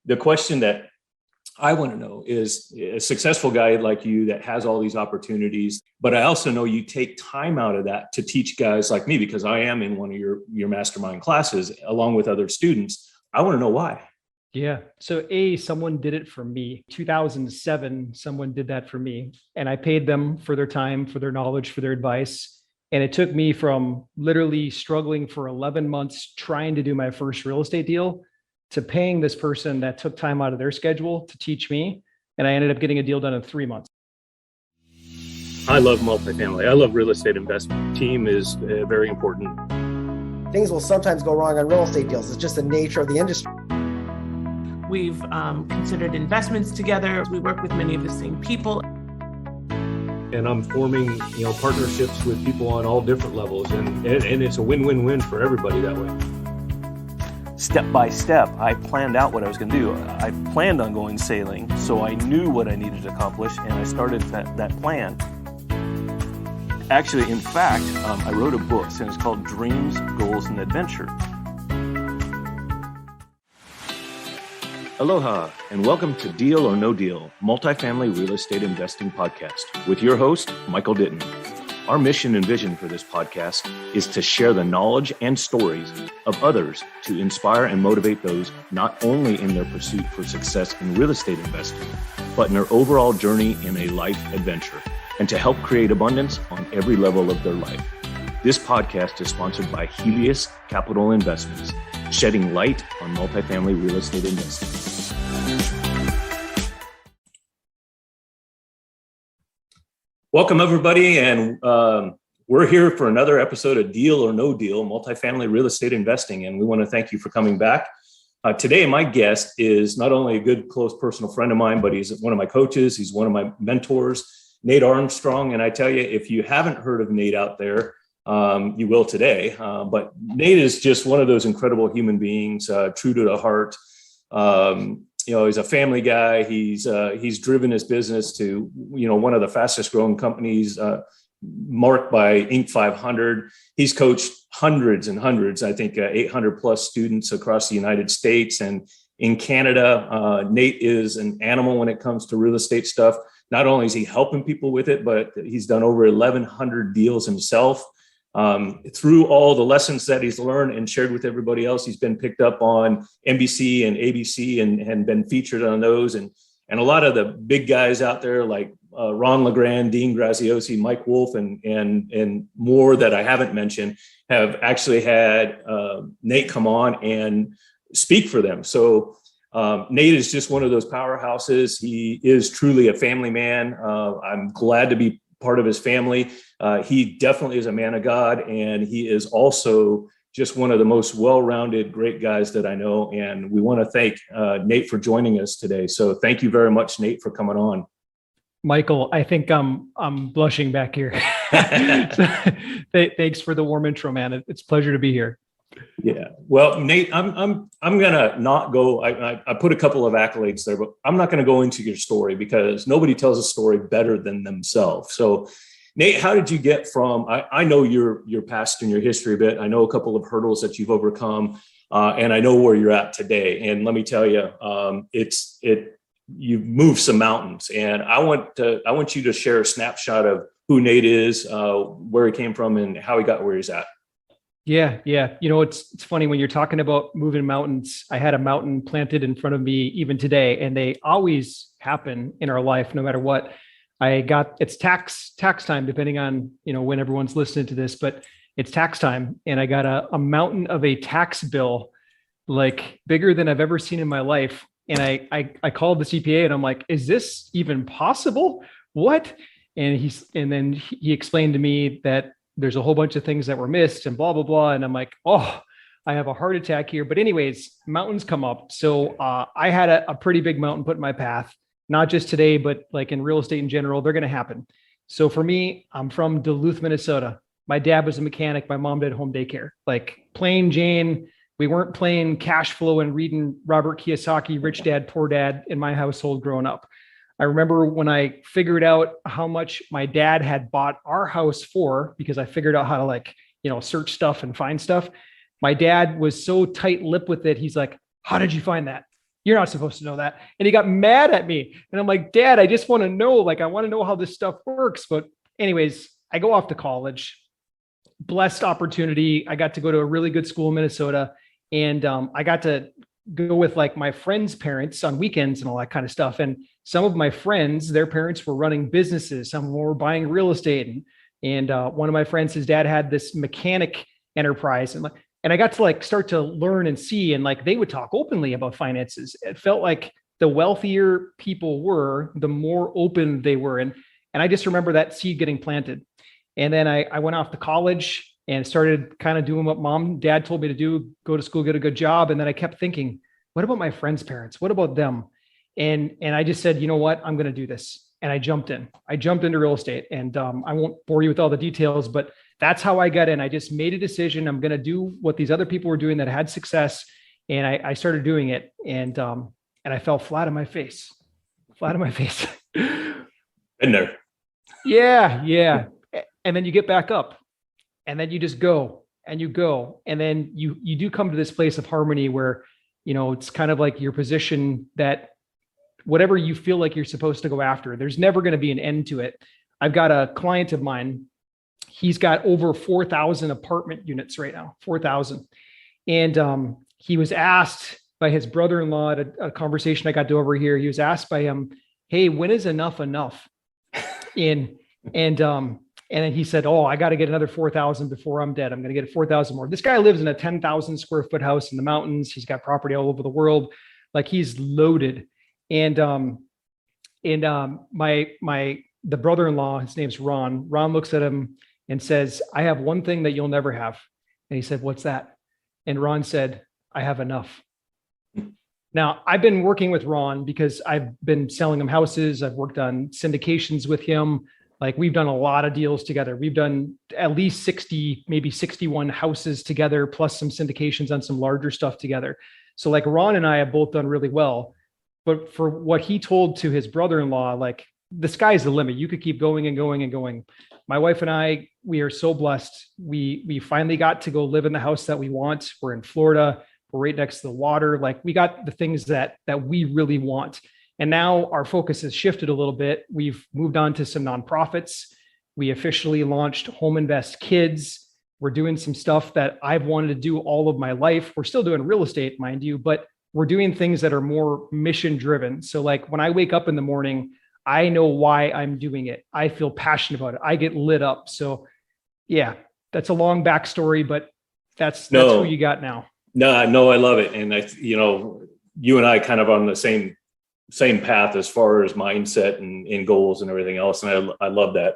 the question that I want to know is a successful guy like you that has all these opportunities, but I also know you take time out of that to teach guys like me, because I am in one of your mastermind classes along with other students. I want to know why. Yeah. So someone did it for me. 2007, someone did that for me, and I paid them for their time, for their knowledge, for their advice. And it took me from literally struggling for 11 months trying to do my first real estate deal to paying this person that took time out of their schedule to teach me. And I ended up getting a deal done in 3 months. I love multifamily. I love real estate investment. Team is very important. Things will sometimes go wrong on real estate deals. It's just the nature of the industry. We've considered investments together. We work with many of the same people. And I'm forming, partnerships with people on all different levels, and it's a win-win-win for everybody that way. Step by step, I planned out what I was going to do. I planned on going sailing, so I knew what I needed to accomplish, and I started that plan. Actually, in fact, I wrote a book, and it's called Dreams, Goals, and Adventure. Aloha, and welcome to Deal or No Deal, Multifamily Real Estate Investing Podcast with your host, Michael Ditton. Our mission and vision for this podcast is to share the knowledge and stories of others to inspire and motivate those not only in their pursuit for success in real estate investing, but in their overall journey in a life adventure, and to help create abundance on every level of their life. This podcast is sponsored by Helios Capital Investments, shedding light on multifamily real estate investing. Welcome, everybody, and we're here for another episode of Deal or No Deal, Multifamily Real Estate Investing, and we want to thank you for coming back. Today, my guest is not only a good, close personal friend of mine, but he's one of my coaches. He's one of my mentors, Nate Armstrong, and I tell you, if you haven't heard of Nate out there, you will today. But Nate is just one of those incredible human beings, true to the heart. He's a family guy. He's driven his business to, one of the fastest growing companies, marked by Inc. 500. He's coached hundreds and hundreds, I think 800 plus students across the United States and in Canada. Nate is an animal when it comes to real estate stuff. Not only is he helping people with it, but he's done over 1,100 deals himself. Through all the lessons that he's learned and shared with everybody else, he's been picked up on NBC and ABC and been featured on those. And a lot of the big guys out there like Ron LeGrand, Dean Graziosi, Mike Wolf, and more that I haven't mentioned have actually had Nate come on and speak for them. So Nate is just one of those powerhouses. He is truly a family man. I'm glad to be part of his family. He definitely is a man of God, and he is also just one of the most well-rounded, great guys that I know. And we want to thank Nate for joining us today. So thank you very much, Nate, for coming on. Michael, I think I'm blushing back here. Thanks for the warm intro, man. It's a pleasure to be here. Yeah. Well, Nate, I'm gonna not go. I put a couple of accolades there, but I'm not going to go into your story because nobody tells a story better than themselves. So, Nate, how did you get from? I know your past and your history a bit. I know a couple of hurdles that you've overcome, and I know where you're at today. And let me tell you, you've moved some mountains. And I want you to share a snapshot of who Nate is, where he came from, and how he got where he's at. Yeah. It's funny when you're talking about moving mountains. I had a mountain planted in front of me even today, and they always happen in our life, no matter what. It's tax time, depending on, when everyone's listening to this, but it's tax time. And I got a mountain of a tax bill, like bigger than I've ever seen in my life. And I called the CPA and I'm like, is this even possible? What? And then he explained to me that there's a whole bunch of things that were missed and blah, blah, blah. And I'm like, oh, I have a heart attack here. But anyways, mountains come up. So I had a pretty big mountain put in my path, not just today, but like in real estate in general, they're going to happen. So for me, I'm from Duluth, Minnesota. My dad was a mechanic. My mom did home daycare, like plain Jane. We weren't playing cash flow and reading Robert Kiyosaki, Rich Dad, Poor Dad in my household growing up. I remember when I figured out how much my dad had bought our house for, because I figured out how to search stuff and find stuff. My dad was so tight-lipped with it. He's like, how did you find that? you're not supposed to know that. And he got mad at me. And I'm like, Dad, I just want to know, like, I want to know how this stuff works. But anyways, I go off to college, blessed opportunity. I got to go to a really good school in Minnesota. And I got to go with like my friends' parents on weekends and all that kind of stuff. And some of my friends, their parents were running businesses. Some of them were buying real estate. And one of my friends, his dad had this mechanic enterprise. And I got to like start to learn and see, and like they would talk openly about finances. It felt like the wealthier people were, the more open they were. And I just remember that seed getting planted. And then I went off to college and started kind of doing what mom and dad told me to do, go to school, get a good job. And then I kept thinking, what about my friends' parents? What about them? And I just said, you know what, I'm going to do this. And I jumped into real estate, and I won't bore you with all the details, but that's how I got in. I just made a decision. I'm going to do what these other people were doing that had success. And I started doing it. And I fell flat on my face. Been there. Yeah. And then you get back up, and then you just go and you go. And then you do come to this place of harmony where, you know, it's kind of like your position that whatever you feel like you're supposed to go after, there's never going to be an end to it. I've got a client of mine. He's got over 4,000 apartment units right now, 4,000. And he was asked by his brother-in-law at a conversation I got to overhear. He was asked by him, hey, when is enough? And then he said, oh, I got to get another 4,000 before I'm dead. I'm going to get 4,000 more. This guy lives in a 10,000 square foot house in the mountains. He's got property all over the world. Like, he's loaded. And the brother-in-law, his name's Ron. Ron looks at him and says, I have one thing that you'll never have. And he said, what's that? And Ron said, I have enough. Now, I've been working with Ron because I've been selling him houses. I've worked on syndications with him. Like, we've done a lot of deals together. We've done at least 60, maybe 61 houses together, plus some syndications on some larger stuff together. So like, Ron and I have both done really well. But for what he told to his brother-in-law, like, the sky's the limit. You could keep going and going and going. My wife and I, we are so blessed. We finally got to go live in the house that we want. We're in Florida. We're right next to the water. Like, we got the things that we really want. And now our focus has shifted a little bit. We've moved on to some nonprofits. We officially launched Home Invest Kids. We're doing some stuff that I've wanted to do all of my life. We're still doing real estate, mind you, but we're doing things that are more mission driven. So like, when I wake up in the morning, I know why I'm doing it. I feel passionate about it. I get lit up. So yeah, that's a long backstory, but that's who you got now. No, I love it. And you and I kind of on the same path as far as mindset and goals and everything else. And I love that.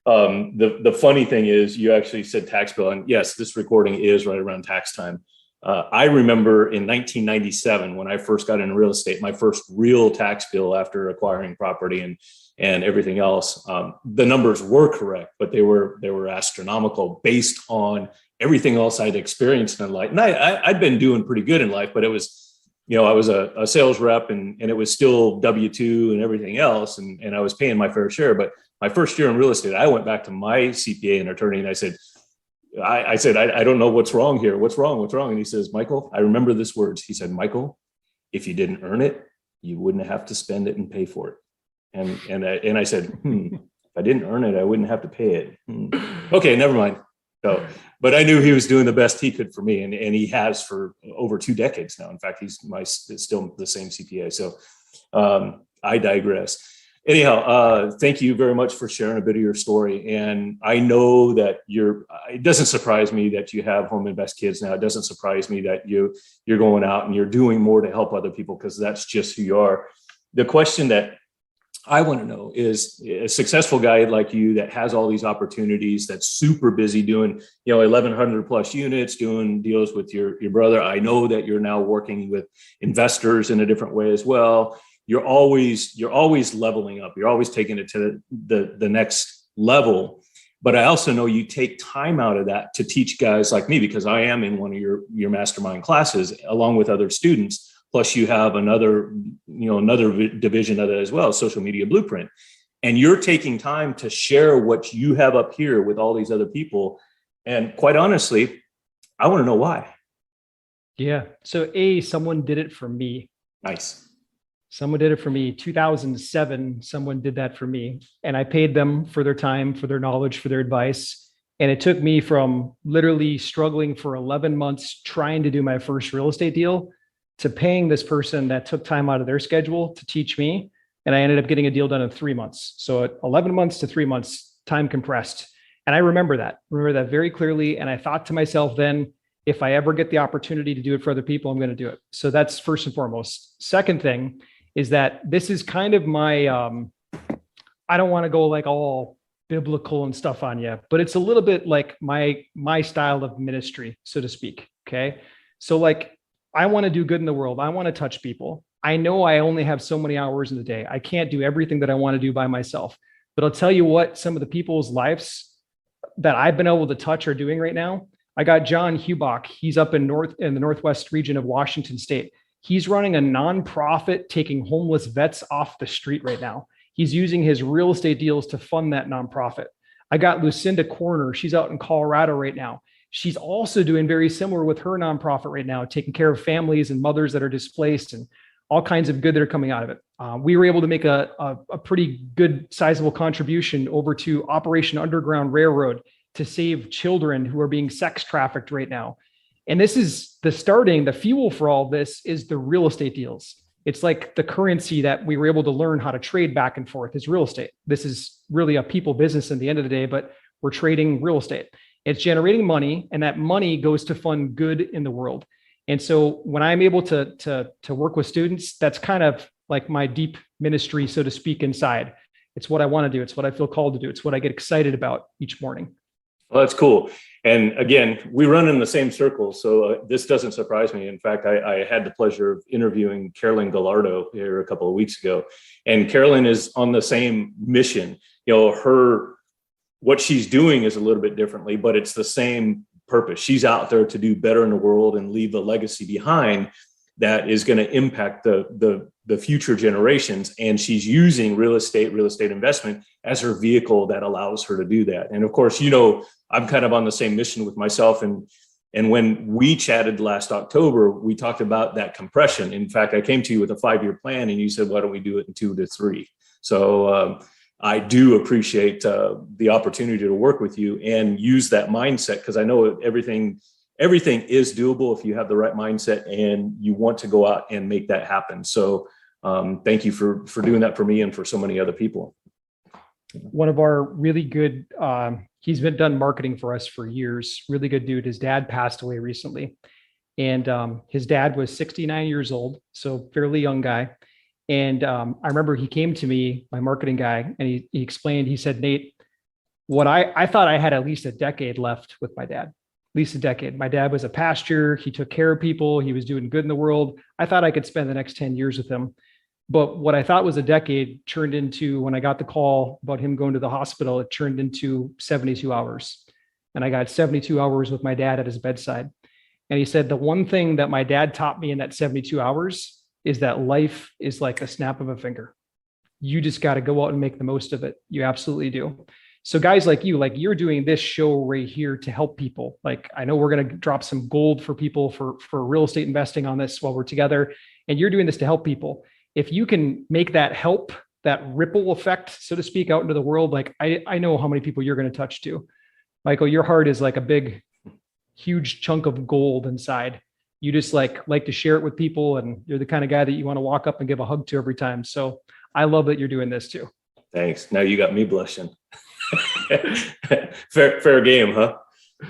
The funny thing is, you actually said tax bill, and yes, this recording is right around tax time. I remember in 1997, when I first got into real estate, my first real tax bill after acquiring property and everything else. The numbers were correct, but they were astronomical based on everything else I'd experienced in life. And I'd been doing pretty good in life, but it was, I was a sales rep and it was still W-2 and everything else. And I was paying my fair share. But my first year in real estate, I went back to my CPA and attorney and I said, I don't know what's wrong here. What's wrong? And he says, Michael, I remember this words. He said, Michael, if you didn't earn it, you wouldn't have to spend it and pay for it. And I said, if I didn't earn it, I wouldn't have to pay it. Okay, never mind. So, but I knew he was doing the best he could for me. And he has for over 2 decades now. In fact, he's still the same CPA. So I digress. Anyhow, thank you very much for sharing a bit of your story. And I know that it doesn't surprise me that you have Home Invest Kids now. It doesn't surprise me that you're going out and you're doing more to help other people, because that's just who you are. The question that I want to know is, a successful guy like you that has all these opportunities, that's super busy doing, 1,100 plus units, doing deals with your brother. I know that you're now working with investors in a different way as well. You're always leveling up. You're always taking it to the next level. But I also know you take time out of that to teach guys like me, because I am in one of your mastermind classes along with other students. Plus you have another division of it as well, Social Media Blueprint. And you're taking time to share what you have up here with all these other people. And quite honestly, I want to know why. Yeah. So someone did it for me. Nice. Someone did it for me. 2007, someone did that for me. And I paid them for their time, for their knowledge, for their advice. And it took me from literally struggling for 11 months trying to do my first real estate deal to paying this person that took time out of their schedule to teach me. And I ended up getting a deal done in 3 months. So at 11 months to 3 months, time compressed. And I remember that very clearly. And I thought to myself then, if I ever get the opportunity to do it for other people, I'm going to do it. So that's first and foremost. Second thing is that this is kind of my, I don't want to go like all biblical and stuff on you, but it's a little bit like my style of ministry, so to speak. Okay. So like, I want to do good in the world. I want to touch people. I know I only have so many hours in the day. I can't do everything that I want to do by myself, but I'll tell you what, some of the people's lives that I've been able to touch are doing right now. I got John Hubach. He's up in the Northwest region of Washington State. He's running a nonprofit taking homeless vets off the street right now. He's using his real estate deals to fund that nonprofit. I got Lucinda Corner. She's out in Colorado right now. She's also doing very similar with her nonprofit right now, taking care of families and mothers that are displaced and all kinds of good that are coming out of it. We were able to make a pretty good sizable contribution over to Operation Underground Railroad to save children who are being sex trafficked right now. And this is the fuel for all this is the real estate deals. It's like the currency that we were able to learn how to trade back and forth is real estate. This is really a people business at the end of the day, but we're trading real estate. It's generating money, and that money goes to fund good in the world. And so when I'm able to work with students, that's kind of like my deep ministry, so to speak, inside. It's what I want to do. It's what I feel called to do. It's what I get excited about each morning. Well, that's cool. And again, we run in the same circle, so this doesn't surprise me. In fact, I had the pleasure of interviewing Carolyn Gallardo here a couple of weeks ago, and Carolyn is on the same mission. You know, what she's doing is a little bit differently, but it's the same purpose. She's out there to do better in the world and leave a legacy behind that is going to impact the future generations. And she's using real estate investment as her vehicle that allows her to do that. And of course, you know, I'm kind of on the same mission with myself. And when we chatted last October, we talked about that compression. In fact, I came to you with a 5-year plan and you said, why don't we do it in 2 to 3? So I do appreciate the opportunity to work with you and use that mindset, because I know everything is doable if you have the right mindset and you want to go out and make that happen. So thank you for doing that for me and for so many other people. One of our really good, he's been done marketing for us for years. Really good dude. His dad passed away recently. And his dad was 69 years old, so fairly young guy. And I remember he came to me, my marketing guy, and he explained, he said, Nate, what I thought I had at least a decade left with my dad, at least a decade. My dad was a pastor. He took care of people. He was doing good in the world. I thought I could spend the next 10 years with him. But what I thought was a decade turned into, when I got the call about him going to the hospital, it turned into 72 hours. And I got 72 hours with my dad at his bedside. And he said, the one thing that my dad taught me in that 72 hours is that life is like a snap of a finger. You just got to go out and make the most of it. You absolutely do. So guys like you're doing this show right here to help people. Like, I know we're going to drop some gold for people for real estate investing on this while we're together. And you're doing this to help people. If you can make that help, that ripple effect, so to speak, out into the world, like I know how many people you're going to touch too. Michael, your heart is like a big, huge chunk of gold inside. You just like to share it with people, and you're the kind of guy that you want to walk up and give a hug to every time. So I love that you're doing this too. Thanks. Now you got me blushing. Fair game, huh?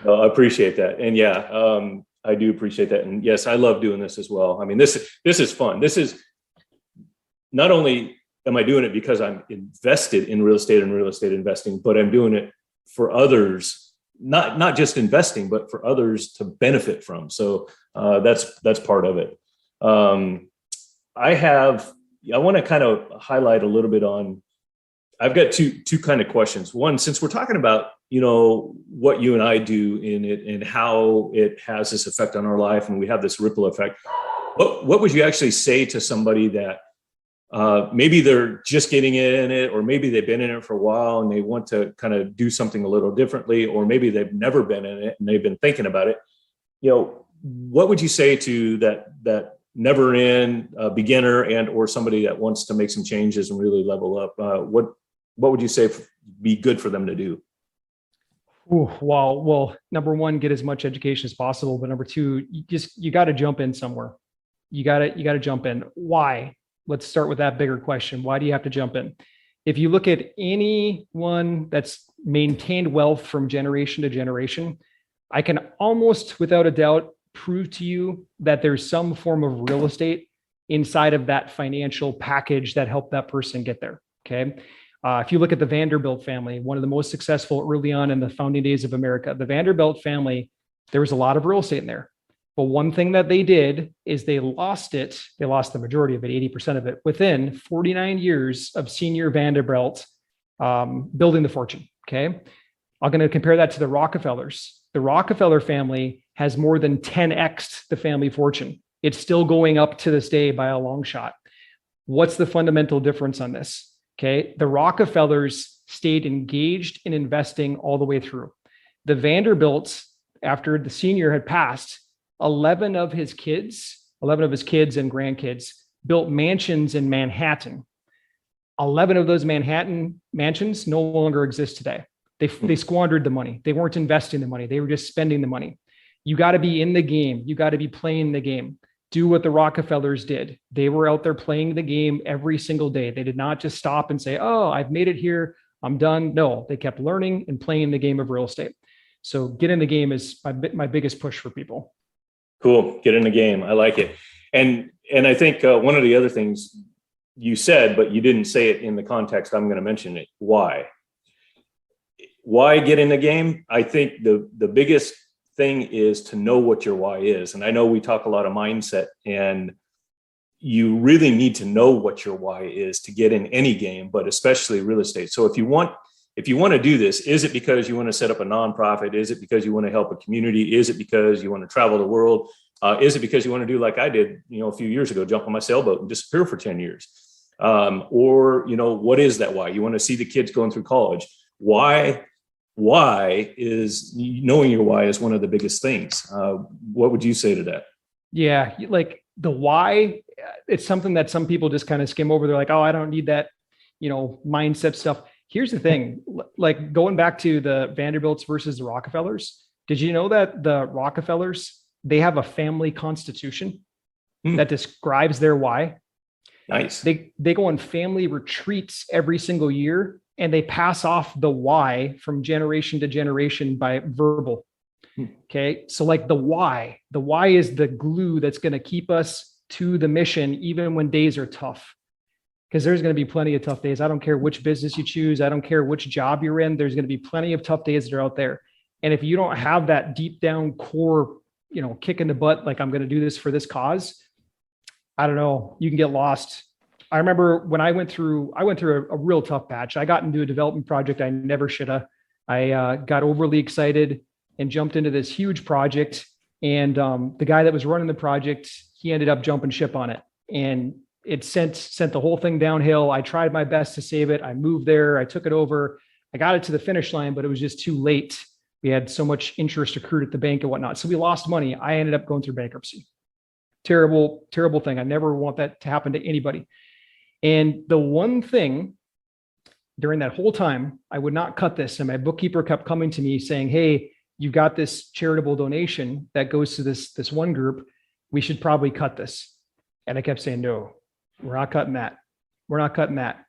I appreciate that. And yeah, I do appreciate that. And yes, I love doing this as well. I mean, this is fun. This is not only am I doing it because I'm invested in real estate and real estate investing, but I'm doing it for others, not just investing, but for others to benefit from. So that's part of it. I want to kind of highlight a little bit on, I've got two kind of questions. One, since we're talking about, you know, what you and I do in it and how it has this effect on our life, and we have this ripple effect, what would you actually say to somebody that maybe they're just getting in it, or maybe they've been in it for a while and they want to kind of do something a little differently, or maybe they've never been in it and they've been thinking about it? You know, what would you say to that never in, a beginner, and or somebody that wants to make some changes and really level up, what would you say be good for them to do? Ooh, well, number one, get as much education as possible. But number two, you got to jump in somewhere. You got to jump in. Why? Let's start with that bigger question. Why do you have to jump in? If you look at anyone that's maintained wealth from generation to generation, I can almost without a doubt prove to you that there's some form of real estate inside of that financial package that helped that person get there. Okay. If you look at the Vanderbilt family, one of the most successful early on in the founding days of America, the Vanderbilt family, there was a lot of real estate in there. But one thing that they did is they lost it. They lost the majority of it, 80% of it, within 49 years of senior Vanderbilt building the fortune. Okay. I'm going to compare that to the Rockefellers. The Rockefeller family has more than 10x'd the family fortune. It's still going up to this day by a long shot. What's the fundamental difference on this? Okay. The Rockefellers stayed engaged in investing all the way through. The Vanderbilts, after the senior had passed, 11 of his kids and grandkids built mansions in Manhattan. 11 of those Manhattan mansions no longer exist today. They squandered the money. They weren't investing the money. They were just spending the money. You got to be in the game. You got to be playing the game. Do what the Rockefellers did. They were out there playing the game every single day. They did not just stop and say, oh, I've made it here, I'm done. No, they kept learning and playing the game of real estate. So get in the game is my biggest push for people. Cool. Get in the game. I like it. And I think one of the other things you said, but you didn't say it in the context I'm going to mention it. Why get in the game? I think the biggest thing is to know what your why is. And I know we talk a lot of mindset, and you really need to know what your why is to get in any game, but especially real estate. So if you want to do this, is it because you want to set up a nonprofit? Is it because you want to help a community? Is it because you want to travel the world? Is it because you want to do like I did, a few years ago, jump on my sailboat and disappear for 10 years? Or what is that why? You want to see the kids going through college. Why is knowing your why is one of the biggest things. What would you say to that? Yeah. Like the why, it's something that some people just kind of skim over. They're like, oh, I don't need that, mindset stuff. Here's the thing, like going back to the Vanderbilts versus the Rockefellers. Did you know that the Rockefellers, they have a family constitution that describes their why? Nice. They go on family retreats every single year, and they pass off the why from generation to generation by verbal. Okay. So like the why is the glue that's going to keep us to the mission, even when days are tough. Because there's going to be plenty of tough days. I don't care which business you choose. I don't care which job you're in. There's going to be plenty of tough days that are out there. And if you don't have that deep down core, kick in the butt, like I'm going to do this for this cause, I don't know, you can get lost. I remember when I went through a real tough patch. I got into a development project I never should have. I got overly excited and jumped into this huge project. And the guy that was running the project, he ended up jumping ship on it. And it sent the whole thing downhill. I tried my best to save it. I moved there. I took it over. I got it to the finish line, but it was just too late. We had so much interest accrued at the bank and whatnot. So we lost money. I ended up going through bankruptcy. Terrible, terrible thing. I never want that to happen to anybody. And the one thing during that whole time, I would not cut this. And my bookkeeper kept coming to me saying, hey, you got this charitable donation that goes to this one group. We should probably cut this. And I kept saying, no, we're not cutting that. We're not cutting that.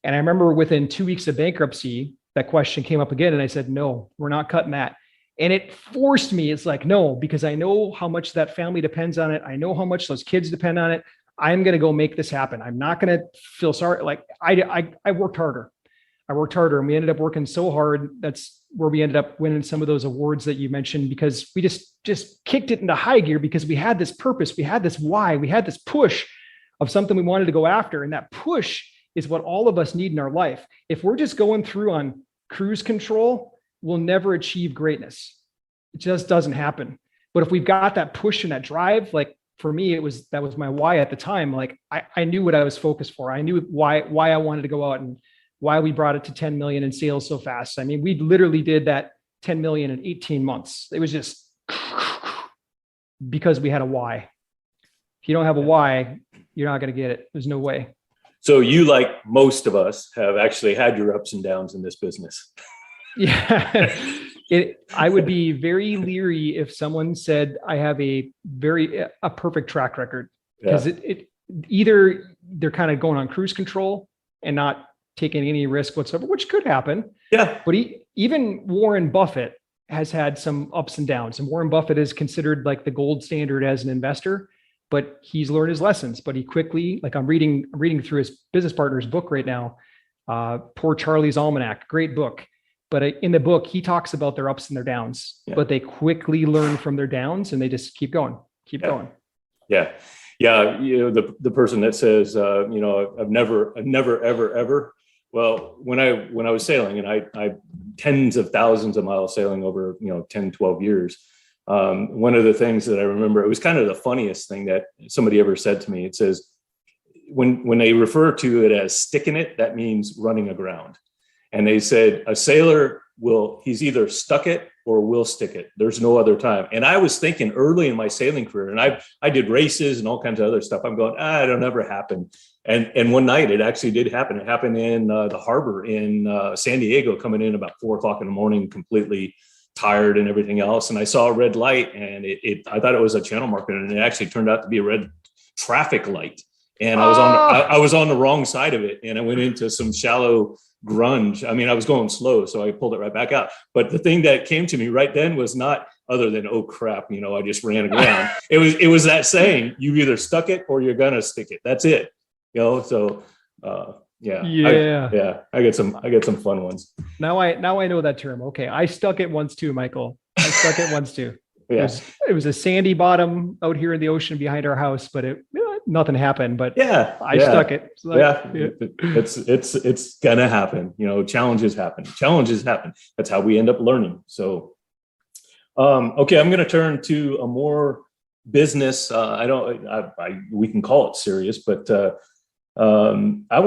And I remember within 2 weeks of bankruptcy, that question came up again. And I said, no, we're not cutting that. And it forced me. It's like, no, because I know how much that family depends on it. I know how much those kids depend on it. I'm going to go make this happen. I'm not going to feel sorry. Like I worked harder. And we ended up working so hard. That's where we ended up winning some of those awards that you mentioned, because we just kicked it into high gear because we had this purpose. We had this why, we had this push of something we wanted to go after. And that push is what all of us need in our life. If we're just going through on cruise control, we'll never achieve greatness. It just doesn't happen. But if we've got that push and that drive, like for me, that was my why at the time. Like I knew what I was focused for. I knew why I wanted to go out and why we brought it to 10 million in sales so fast. I mean, we literally did that 10 million in 18 months. It was just because we had a why. If you don't have a why, you're not going to get it. There's no way. So you, like most of us, have actually had your ups and downs in this business. Yeah. I would be very leery if someone said I have a perfect track record, because either they're kind of going on cruise control and not taking any risk whatsoever, which could happen. Yeah. But even Warren Buffett has had some ups and downs, and Warren Buffett is considered like the gold standard as an investor, but he's learned his lessons. But he quickly, like I'm reading through his business partner's book right now, Poor Charlie's Almanac, great book. But in the book, he talks about their ups and their downs, but they quickly learn from their downs and they just keep going. Yeah. You know, the person that says, you know, I've never, ever. Well, when I was sailing, and I tens of thousands of miles sailing over, 10, 12 years. One of the things that I remember, it was kind of the funniest thing that somebody ever said to me. It says, when they refer to it as sticking it, that means running aground. And they said a sailor he's either stuck it or will stick it. There's no other time. And I was thinking early in my sailing career, and I did races and all kinds of other stuff. I'm going, it'll never happen. And one night it actually did happen. It happened in the harbor in San Diego, coming in about 4:00 in the morning, completely tired and everything else. And I saw a red light, and I thought it was a channel marker, and it actually turned out to be a red traffic light. And I was on the wrong side of it, and I went into some shallow grunge. I mean, I was going slow, so I pulled it right back out. But the thing that came to me right then was not other than, oh crap, I just ran aground. It was that saying, you either stuck it or you're gonna stick it. That's it. So yeah. I get some fun ones. Now I know that term. Okay, I stuck it once too, Michael. I stuck it once too. Yeah. It was a sandy bottom out here in the ocean behind our house, but nothing happened. But I stuck it. So it's gonna happen. Challenges happen. That's how we end up learning. So, okay, I'm gonna turn to a more business. We can call it serious, but I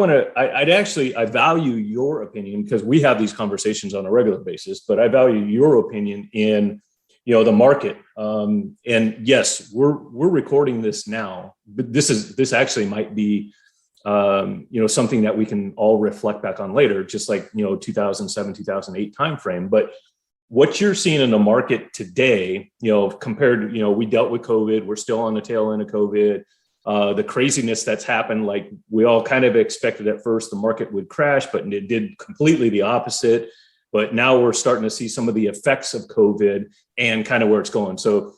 value your opinion, because we have these conversations on a regular basis. But I value your opinion in the market. And yes, we're recording this now, but this actually might be, something that we can all reflect back on later, just like, 2007, 2008 timeframe. But what you're seeing in the market today, compared to, we dealt with COVID, we're still on the tail end of COVID, the craziness that's happened, like we all kind of expected at first the market would crash, but it did completely the opposite. But now we're starting to see some of the effects of COVID and kind of where it's going. So,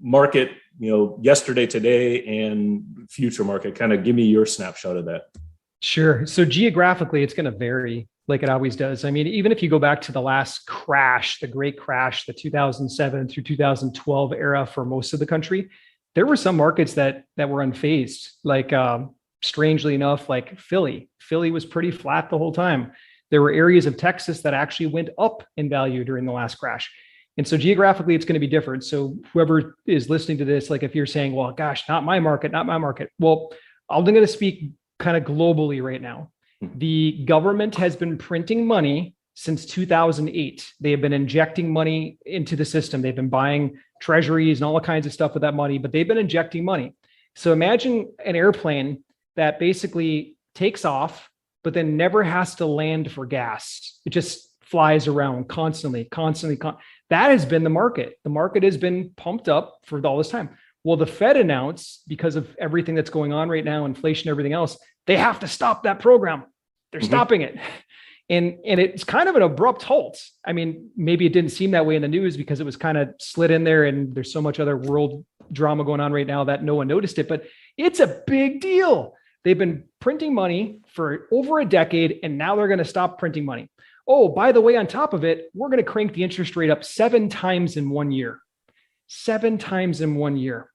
market, yesterday, today, and future market, kind of give me your snapshot of that. Sure. So geographically, it's going to vary like it always does. I mean, even if you go back to the last crash, the great crash, the 2007 through 2012 era for most of the country, there were some markets that were unfazed, like strangely enough, like Philly. Philly was pretty flat the whole time. There were areas of Texas that actually went up in value during the last crash. And so geographically, it's going to be different. So whoever is listening to this, like if you're saying, well, gosh, not my market. Well, I'm going to speak kind of globally right now. The government has been printing money since 2008. They have been injecting money into the system. They've been buying treasuries and all kinds of stuff with that money, but they've been injecting money. So imagine an airplane that basically takes off, but then never has to land for gas. It just flies around constantly. That has been the market. The market has been pumped up for all this time. Well, the Fed announced, because of everything that's going on right now, inflation, everything else, they have to stop that program. They're stopping it. And it's kind of an abrupt halt. I mean, maybe it didn't seem that way in the news because it was kind of slid in there and there's so much other world drama going on right now that no one noticed it, but it's a big deal. They've been printing money for over a decade, and now they're going to stop printing money. Oh, by the way, on top of it, we're going to crank the interest rate up 7 times in 1 year. 7 times in 1 year.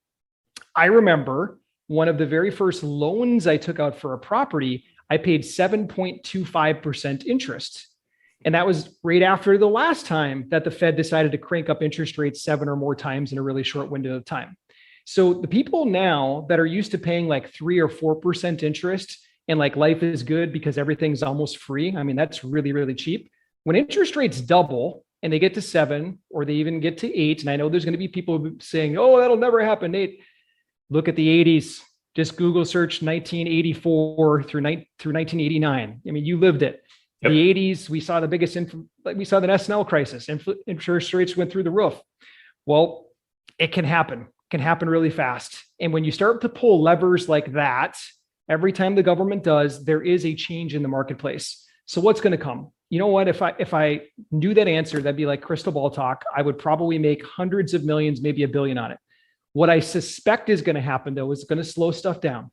I remember one of the very first loans I took out for a property, I paid 7.25% interest. And that was right after the last time that the Fed decided to crank up interest rates 7 or more times in a really short window of time. So the people now that are used to paying like 3 or 4% interest and like life is good because everything's almost free. I mean, that's really, really cheap. When interest rates double and they get to 7 or they even get to 8, and I know there's going to be people saying, oh, that'll never happen, Nate. Look at the 80s. Just Google search 1984 through 1989. I mean, you lived it. Yep. The 80s, we saw the biggest, we saw the S&L crisis. Interest rates went through the roof. Well, it can happen really fast. And when you start to pull levers like that, every time the government does, there is a change in the marketplace. So what's going to come? You know what? If I knew that answer, that'd be like crystal ball talk. I would probably make hundreds of millions, maybe $1 billion on it. What I suspect is going to happen, though, is going to slow stuff down.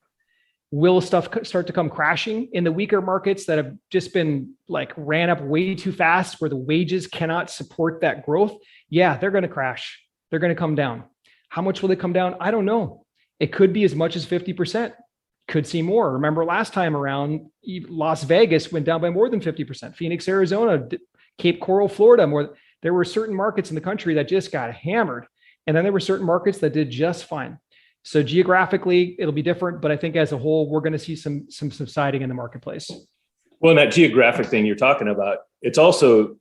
Will stuff start to come crashing in the weaker markets that have just been like ran up way too fast, where the wages cannot support that growth? Yeah, they're going to crash. They're going to come down. How much will they come down? I don't know. It could be as much as 50%. Could see more. Remember last time around, Las Vegas went down by more than 50%. Phoenix, Arizona, Cape Coral, Florida, there were certain markets in the country that just got hammered. And then there were certain markets that did just fine. So geographically, it'll be different, but I think as a whole, we're going to see some subsiding in the marketplace. Well, and that geographic thing you're talking about, it's also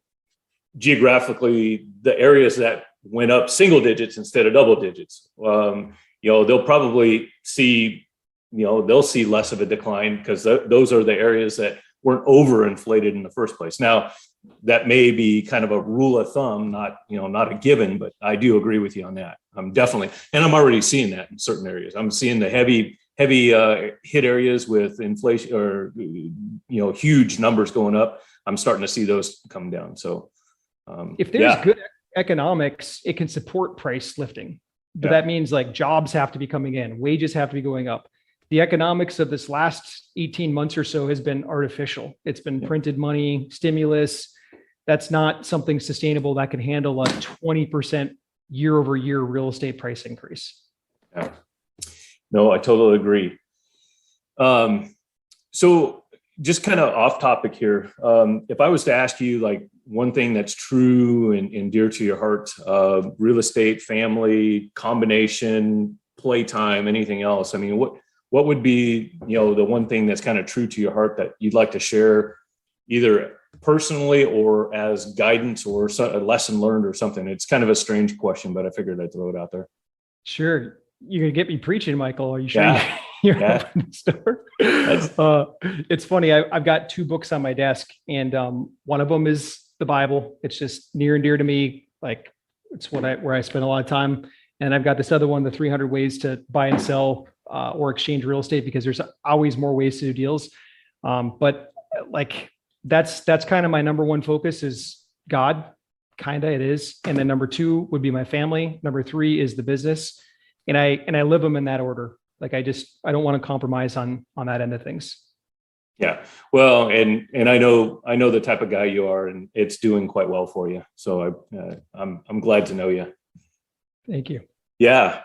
geographically the areas that went up single digits instead of double digits. They'll probably see, they'll see less of a decline because those are the areas that weren't overinflated in the first place. Now, that may be kind of a rule of thumb, not a given, but I do agree with you on that. I'm definitely, and I'm already seeing that in certain areas. I'm seeing the heavy hit areas with inflation or, huge numbers going up. I'm starting to see those come down. So if there's good economics, it can support price lifting, but that means like jobs have to be coming in, wages have to be going up. The economics of this last 18 months or so has been artificial. It's been printed money, stimulus. That's not something sustainable that can handle a 20% year over year real estate price increase. Yeah. No, I totally agree. So just kind of off topic here. If I was to ask you like one thing that's true and dear to your heart, real estate, family, combination, playtime, anything else, I mean, what would be, the one thing that's kind of true to your heart that you'd like to share either personally or as guidance or a lesson learned or something? It's kind of a strange question, but I figured I'd throw it out there. Sure. You're going to get me preaching, Michael. Are you sure you're opening the store? It's funny. I've got 2 books on my desk, and one of them is the Bible. It's just near and dear to me. Like it's where I spend a lot of time. And I've got this other one, the 300 ways to buy and sell or exchange real estate, because there's always more ways to do deals. But like that's kind of my number one focus is God, kind of it is. And then number 2 would be my family. Number 3 is the business. And I live them in that order. Like I don't want to compromise on that end of things. Yeah. Well, and I know the type of guy you are, and it's doing quite well for you. So I'm glad to know you. Thank you. Yeah.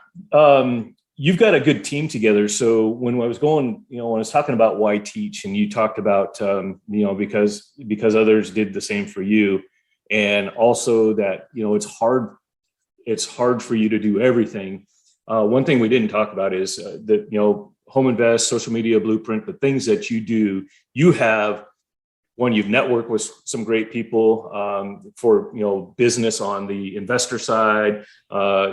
You've got a good team together. So when I was going, when I was talking about why teach, and you talked about, because others did the same for you, and also that, it's hard for you to do everything. One thing we didn't talk about is that, Home Invest, Social Media Blueprint, the things that you do, you have, one, you've networked with some great people for, business on the investor side.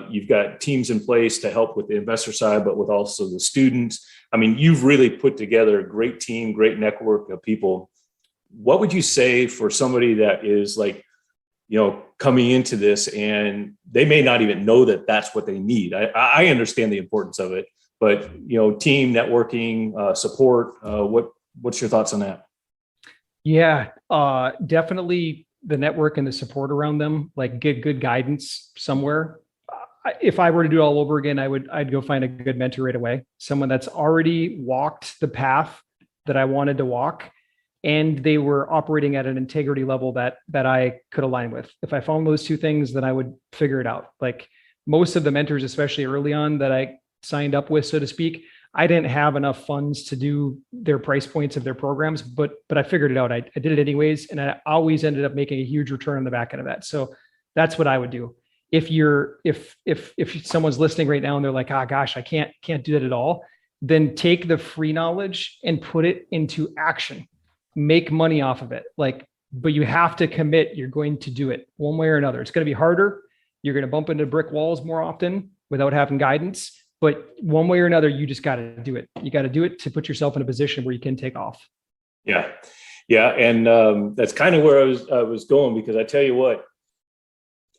You've got teams in place to help with the investor side, but with also the students. I mean, you've really put together a great team, great network of people. What would you say for somebody that is like, coming into this and they may not even know that that's what they need? I understand the importance of it, but, team networking, support, what's your thoughts on that? Yeah, definitely the network and the support around them, like get good guidance somewhere. If I were to do it all over again, I'd go find a good mentor right away. Someone that's already walked the path that I wanted to walk, and they were operating at an integrity level that I could align with. If I found those 2 things, then I would figure it out. Like most of the mentors, especially early on that I signed up with, so to speak, I didn't have enough funds to do their price points of their programs, but I figured it out. I did it anyways. And I always ended up making a huge return on the back end of that. So that's what I would do. If someone's listening right now and they're like, gosh, I can't do that at all, then take the free knowledge and put it into action, make money off of it. But you have to commit. You're going to do it one way or another. It's going to be harder. You're going to bump into brick walls more often without having guidance. but one way or another, you just got to do it. You got to do it to put yourself in a position where you can take off. Yeah. Yeah. And that's kind of where I was going, because I tell you what,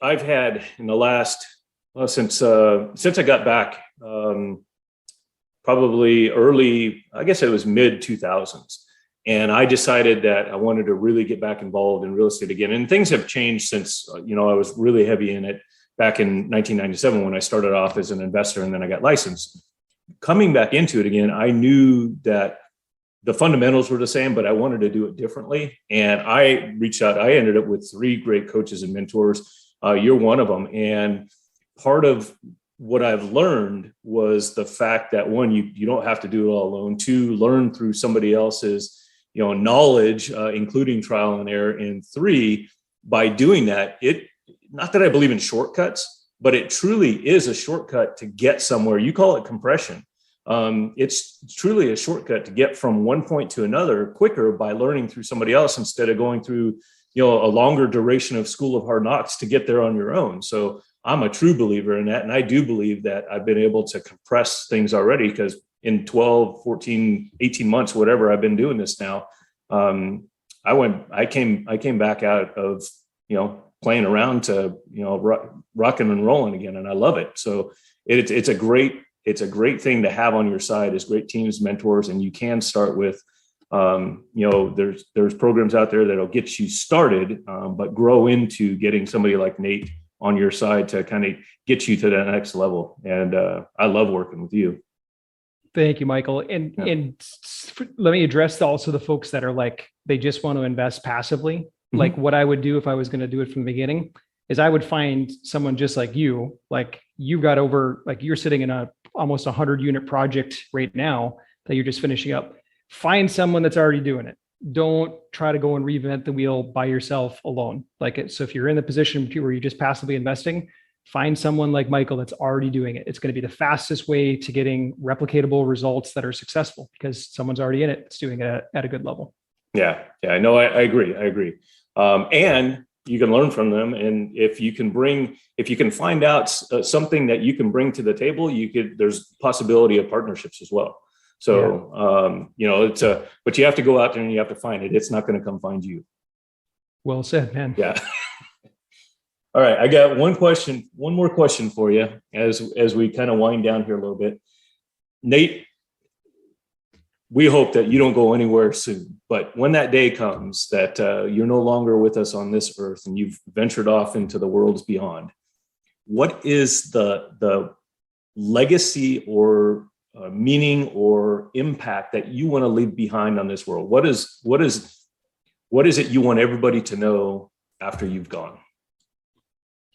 I've had in the last, since I got back, probably early, I guess it was mid 2000s. And I decided that I wanted to really get back involved in real estate again. And things have changed since, I was really heavy in it back in 1997 when I started off as an investor, and then I got licensed. Coming back into it again, I knew that the fundamentals were the same, but I wanted to do it differently. And I reached out. I ended up with 3 great coaches and mentors. You're one of them. And part of what I've learned was the fact that, one, you don't have to do it all alone. 2, learn through somebody else's knowledge, including trial and error. And 3, by doing that, not that I believe in shortcuts, but it truly is a shortcut to get somewhere. You call it compression. It's truly a shortcut to get from one point to another quicker by learning through somebody else, instead of going through, a longer duration of school of hard knocks to get there on your own. So I'm a true believer in that. And I do believe that I've been able to compress things already, because in 12, 14, 18 months, whatever I've been doing this now, I came back out of, playing around to, rocking and rolling again. And I love it. So it's a great thing to have on your side, is great teams, mentors. And you can start with, there's programs out there that'll get you started, but grow into getting somebody like Nate on your side to kind of get you to that next level. And I love working with you. Thank you, Michael. And let me address also the folks that are like, they just want to invest passively. Mm-hmm. Like what I would do if I was going to do it from the beginning is I would find someone just like you, like you've got you're sitting in a almost 100 unit project right now that you're just finishing up. Find someone that's already doing it. Don't try to go and reinvent the wheel by yourself alone. So if you're in the position where you're just passively investing, find someone like Michael that's already doing it. It's going to be the fastest way to getting replicatable results that are successful, because someone's already in it. It's doing it at a good level. Yeah. I know. I agree. And you can learn from them. And if you can find out something that you can bring to the table, there's possibility of partnerships as well. So, but you have to go out there and you have to find it. It's not going to come find you. Well said, man. Yeah. All right. I got one more question for you as we kind of wind down here a little bit. Nate, we hope that you don't go anywhere soon, but when that day comes that you're no longer with us on this earth and you've ventured off into the worlds beyond, what is the legacy or meaning or impact that you want to leave behind on this world? What is it you want everybody to know after you've gone?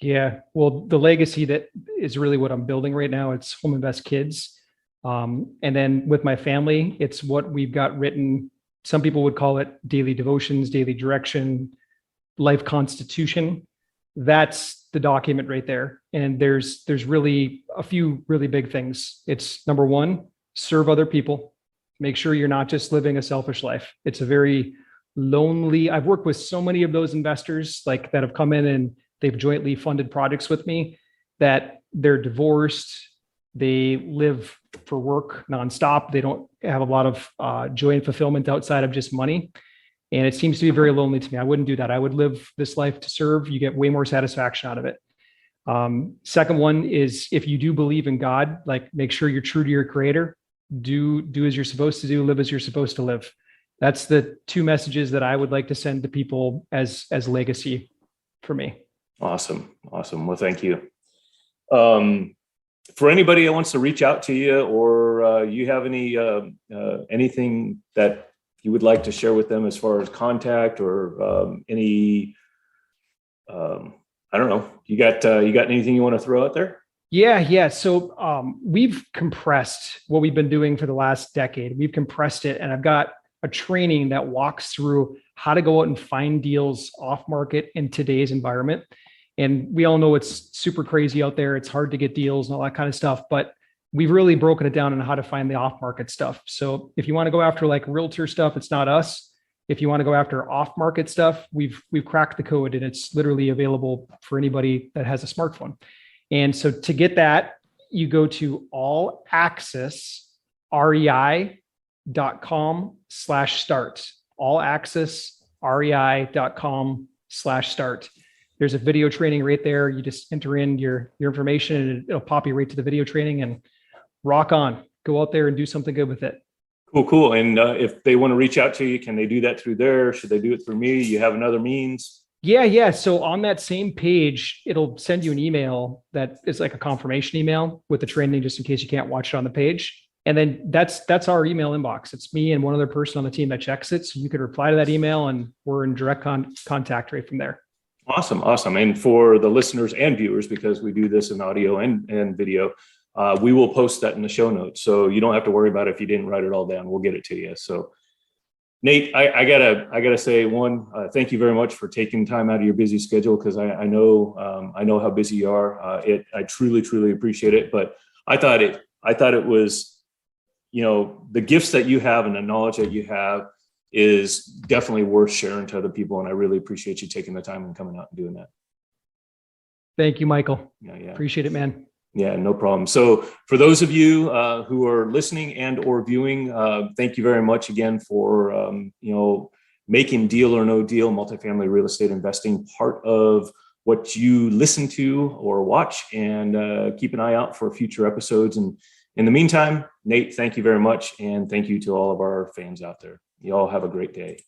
Yeah, well, the legacy that is really what I'm building right now. It's Home Invest Kids. And then with my family, it's what we've got written. Some people would call it daily devotions, daily direction, life constitution. That's the document right there. And there's really a few really big things. It's number 1, serve other people. Make sure you're not just living a selfish life. It's a very lonely, I've worked with so many of those investors that have come in and they've jointly funded projects with me, that they're divorced. They live for work nonstop. They don't have a lot of joy and fulfillment outside of just money. And it seems to be very lonely to me. I wouldn't do that. I would live this life to serve. You get way more satisfaction out of it. Second one is, if you do believe in God, make sure you're true to your creator. Do as you're supposed to do, live as you're supposed to live. That's the 2 messages that I would like to send to people as legacy for me. Awesome. Well, thank you. For anybody that wants to reach out to you, or you have anything that you would like to share with them as far as contact or any, I don't know, you got anything you want to throw out there? Yeah. So we've compressed what we've been doing for the last decade. We've compressed it, and I've got a training that walks through how to go out and find deals off market in today's environment. And we all know it's super crazy out there. It's hard to get deals and all that kind of stuff, but we've really broken it down on how to find the off market stuff. So if you want to go after realtor stuff, it's not us. If you want to go after off market stuff, we've cracked the code, and it's literally available for anybody that has a smartphone. And so to get that, you go to allaccessrei.com/start. allaccessrei.com/start. There's a video training right there. You just enter in your information and it'll pop you right to the video training, and rock on. Go out there and do something good with it. Cool. And if they want to reach out to you, can they do that through there? Should they do it through me? You have another means? Yeah. So on that same page, it'll send you an email that is like a confirmation email with the training, just in case you can't watch it on the page. And then that's our email inbox. It's me and one other person on the team that checks it. So you could reply to that email and we're in direct contact right from there. Awesome. And for the listeners and viewers, because we do this in audio and video, we will post that in the show notes. So you don't have to worry about it if you didn't write it all down. We'll get it to you. So Nate, I gotta say, thank you very much for taking time out of your busy schedule, because I know how busy you are. I truly appreciate it. But I thought it was, the gifts that you have and the knowledge that you have is definitely worth sharing to other people. And I really appreciate you taking the time and coming out and doing that. Thank you, Michael. Yeah. Appreciate it, man. Yeah, no problem. So for those of you who are listening and or viewing, thank you very much again for, making Deal or No Deal multifamily real estate investing part of what you listen to or watch, and keep an eye out for future episodes. And in the meantime, Nate, thank you very much. And thank you to all of our fans out there. You all have a great day.